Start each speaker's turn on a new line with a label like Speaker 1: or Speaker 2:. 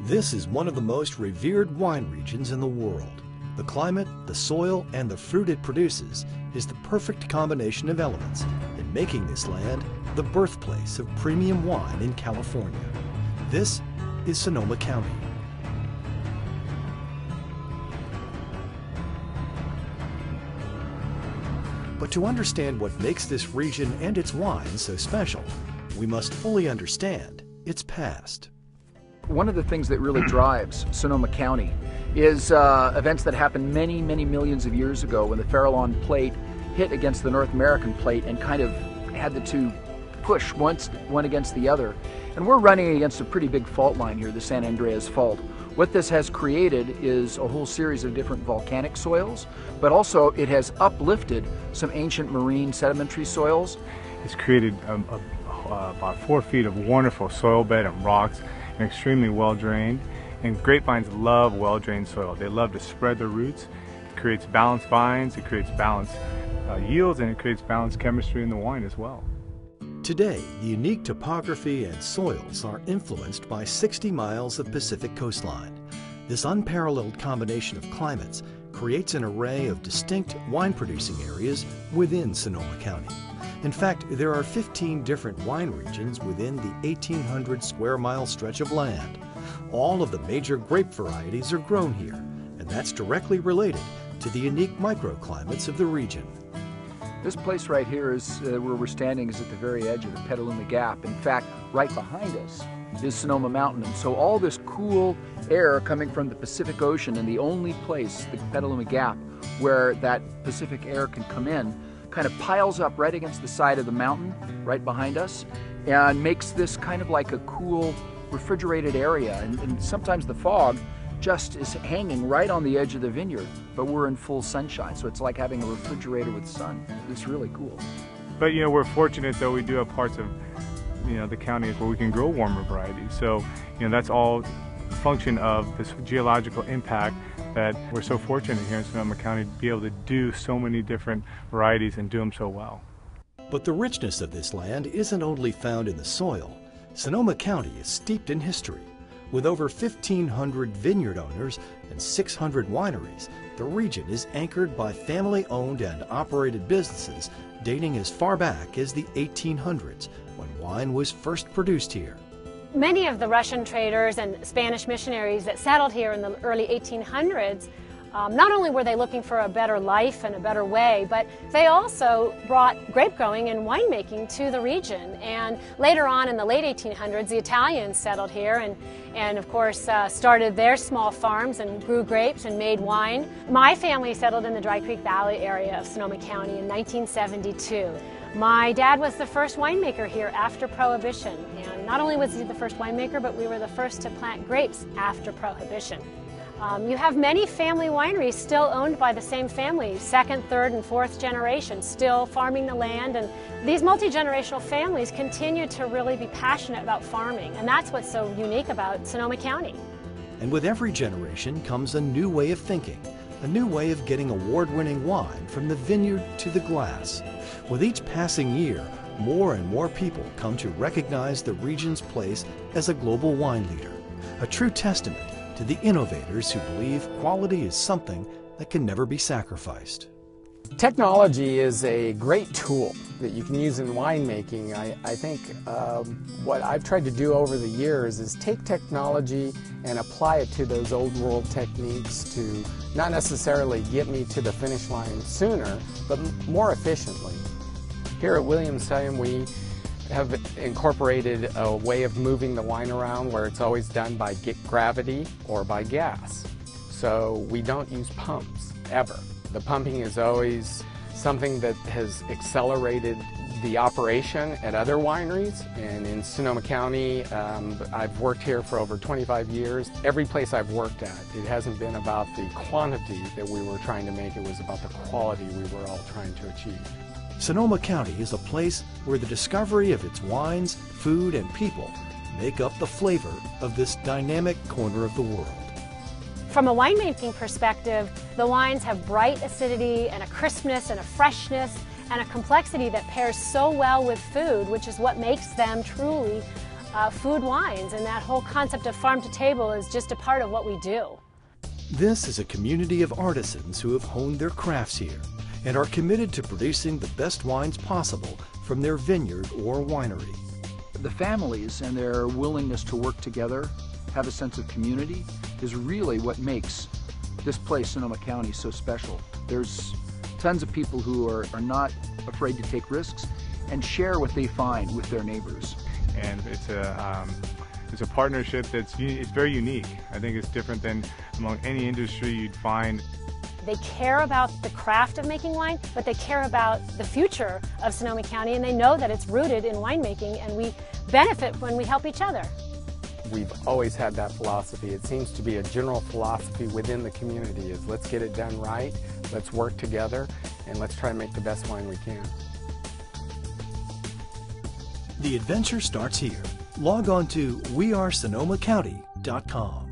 Speaker 1: This is one of the most revered wine regions in the world. The climate, the soil, and the fruit it produces is the perfect combination of elements in making this land the birthplace of premium wine in California. This is Sonoma County. But to understand what makes this region and its wines so special, we must fully understand its past.
Speaker 2: One of the things that really drives Sonoma County is events that happened many millions of years ago when the Farallon Plate hit against the North American Plate and kind of had the two push one against the other. And we're running against a pretty big fault line here, the San Andreas Fault. What this has created is a whole series of different volcanic soils, but also it has uplifted some ancient marine sedimentary soils.
Speaker 3: It's created about 4 feet of wonderful soil bed and rocks, and extremely well drained. And grapevines love well drained soil. They love to spread their roots. It creates balanced vines, it creates balanced yields, and it creates balanced chemistry in the wine as well.
Speaker 1: Today, the unique topography and soils are influenced by 60 miles of Pacific coastline. This unparalleled combination of climates creates an array of distinct wine-producing areas within Sonoma County. In fact, there are 15 different wine regions within the 1,800 square mile stretch of land. All of the major grape varieties are grown here, and that's directly related to the unique microclimates of the region.
Speaker 2: This place right here is where we're standing is at the very edge of the Petaluma Gap. In fact, right behind us is Sonoma Mountain. And so all this cool air coming from the Pacific Ocean, and the only place, the Petaluma Gap, where that Pacific air can come in, kind of piles up right against the side of the mountain right behind us and makes this kind of like a cool refrigerated area. And sometimes the fog just is hanging right on the edge of the vineyard, but we're in full sunshine, so it's like having a refrigerator with sun. It's really cool.
Speaker 3: But we're fortunate though, we do have parts of the county where we can grow warmer varieties. So that's all a function of this geological impact that we're so fortunate here in Sonoma County to be able to do so many different varieties and do them so well.
Speaker 1: But the richness of this land isn't only found in the soil. Sonoma County is steeped in history. With over 1,500 vineyard owners and 600 wineries, the region is anchored by family-owned and operated businesses dating as far back as the 1800s, when wine was first produced here.
Speaker 4: Many of the Russian traders and Spanish missionaries that settled here in the early 1800s, not only were they looking for a better life and a better way, but they also brought grape growing and winemaking to the region. And later on in the late 1800s, the Italians settled here and of course started their small farms and grew grapes and made wine. My family settled in the Dry Creek Valley area of Sonoma County in 1972. My dad was the first winemaker here after Prohibition, and not only was he the first winemaker, but we were the first to plant grapes after Prohibition. You have many family wineries still owned by the same family, second, third, and fourth generation, still farming the land, and these multi-generational families continue to really be passionate about farming, and that's what's so unique about Sonoma County.
Speaker 1: And with every generation comes a new way of thinking, a new way of getting award-winning wine from the vineyard to the glass. With each passing year, more and more people come to recognize the region's place as a global wine leader, a true testament to the innovators who believe quality is something that can never be sacrificed.
Speaker 5: Technology is a great tool that you can use in winemaking. I think what I've tried to do over the years is take technology and apply it to those old world techniques to not necessarily get me to the finish line sooner, but more efficiently. Here at Williamstown, we have incorporated a way of moving the wine around where it's always done by gravity or by gas. So we don't use pumps, ever. The pumping is always something that has accelerated the operation at other wineries. And in Sonoma County, I've worked here for over 25 years. Every place I've worked at, it hasn't been about the quantity that we were trying to make, it was about the quality we were all trying to achieve.
Speaker 1: Sonoma County is a place where the discovery of its wines, food, and people make up the flavor of this dynamic corner of the world.
Speaker 4: From a winemaking perspective, the wines have bright acidity and a crispness and a freshness and a complexity that pairs so well with food, which is what makes them truly food wines, and that whole concept of farm to table is just a part of what we do.
Speaker 1: This is a community of artisans who have honed their crafts here and are committed to producing the best wines possible from their vineyard or winery.
Speaker 2: The families and their willingness to work together, have a sense of community, is really what makes this place, Sonoma County, so special. There's tons of people who are not afraid to take risks and share what they find with their neighbors.
Speaker 3: And it's a partnership it's very unique. I think it's different than among any industry you'd find.
Speaker 4: They care about the craft of making wine, but they care about the future of Sonoma County, and they know that it's rooted in winemaking, and we benefit when we help each other.
Speaker 5: We've always had that philosophy. It seems to be a general philosophy within the community is let's get it done right, let's work together, and let's try to make the best wine we can.
Speaker 1: The adventure starts here. Log on to wearesonomacounty.com.